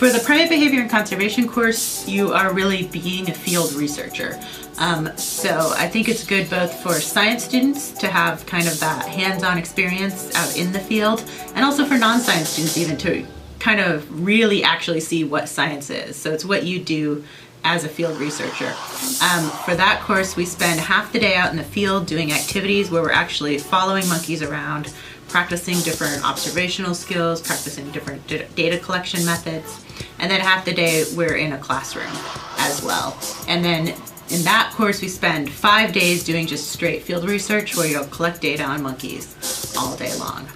For the primate behavior and conservation course, you are really being a field researcher. So I think it's good both for science students to have kind of that hands-on experience out in the field, and also for non-science students even to kind of really actually see what science is. So it's what you do as a field researcher. For that course, we spend half the day out in the field doing activities where we're actually following monkeys around, practicing different observational skills, practicing different data collection methods, and then half the day we're in a classroom as well. And then in that course, we spend 5 days doing just straight field research where you'll collect data on monkeys all day long.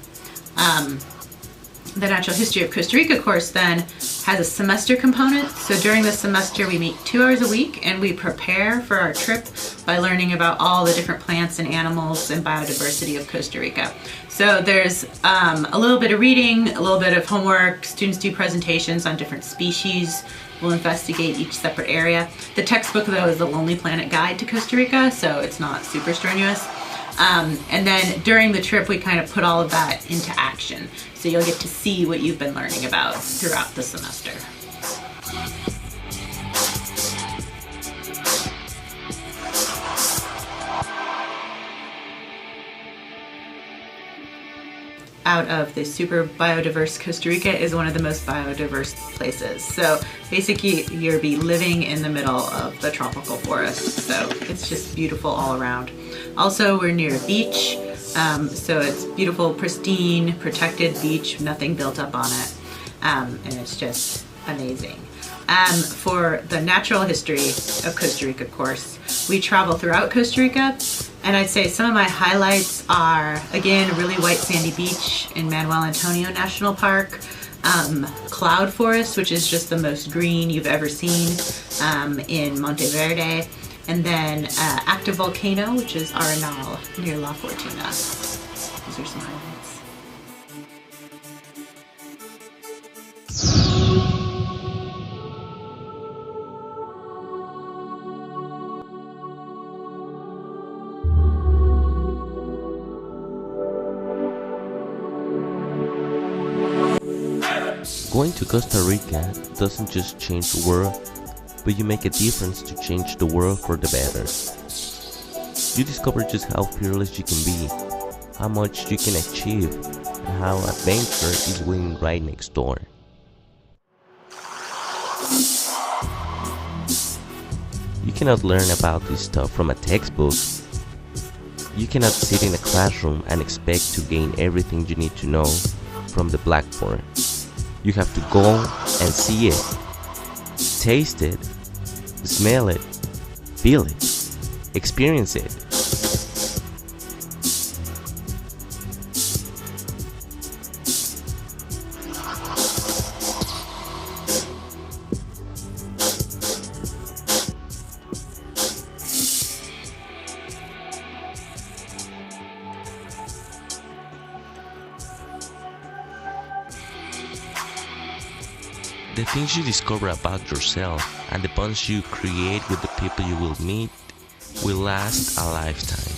The Natural History of Costa Rica course then has a semester component. So during the semester we meet 2 hours a week and we prepare for our trip by learning about all the different plants and animals and biodiversity of Costa Rica. So there's a little bit of reading, a little bit of homework, students do presentations on different species, we'll investigate each separate area. The textbook though is the Lonely Planet Guide to Costa Rica, so it's not super strenuous. And then during the trip we kind of put all of that into action. So you'll get to see what you've been learning about throughout the semester. Out of the super biodiverse Costa Rica is one of the most biodiverse places. So basically you'll be living in the middle of the tropical forest. So it's just beautiful all around. Also, we're near a beach, so it's beautiful, pristine, protected beach, nothing built up on it, and it's just amazing. For the natural history of Costa Rica course, we travel throughout Costa Rica, and I'd say some of my highlights are, again, a really white sandy beach in Manuel Antonio National Park, cloud forest, which is just the most green you've ever seen in Monteverde, and then active volcano, which is Arenal near La Fortuna. Those are some highlights. Going to Costa Rica doesn't just change the world, but you make a difference to change the world for the better. You discover just how fearless you can be, how much you can achieve, and how adventure is waiting right next door. You cannot learn about this stuff from a textbook. You cannot sit in a classroom and expect to gain everything you need to know from the blackboard. You have to go and see it, taste it, smell it, feel it, experience it. The things you discover about yourself and the bonds you create with the people you will meet will last a lifetime.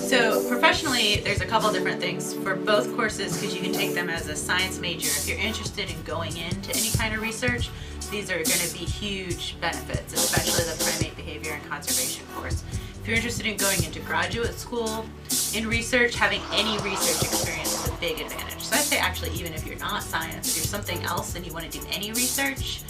So professionally, there's a couple different things for both courses because you can take them as a science major. If you're interested in going into any kind of research, these are going to be huge benefits, especially the primate behavior and conservation course. If you're interested in going into graduate school in research, having any research experience is a big advantage. So I'd say actually even if you're not science, if you're something else and you want to do any research,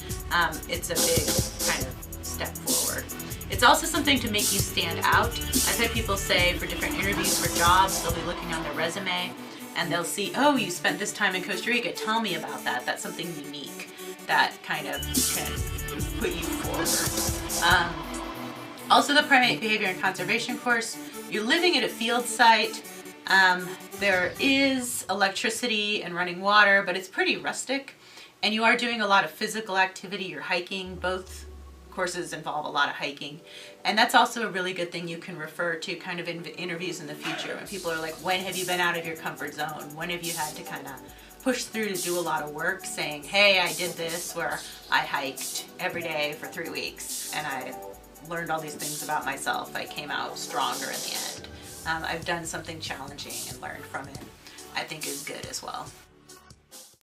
it's a big kind of step forward. It's also something to make you stand out. I've had people say for different interviews for jobs, they'll be looking on their resume and they'll see, oh, you spent this time in Costa Rica, tell me about that. That's something unique that kind of can put you forward. Also the primate behavior and conservation course, you're living at a field site. There is electricity and running water, but it's pretty rustic. And you are doing a lot of physical activity. You're hiking. Both courses involve a lot of hiking. And that's also a really good thing you can refer to kind of in interviews in the future when people are like, when have you been out of your comfort zone? When have you had to kind of push through to do a lot of work, saying, hey, I did this where I hiked every day for 3 weeks and I learned all these things about myself. I came out stronger in the end. I've done something challenging and learned from it, I think is good as well.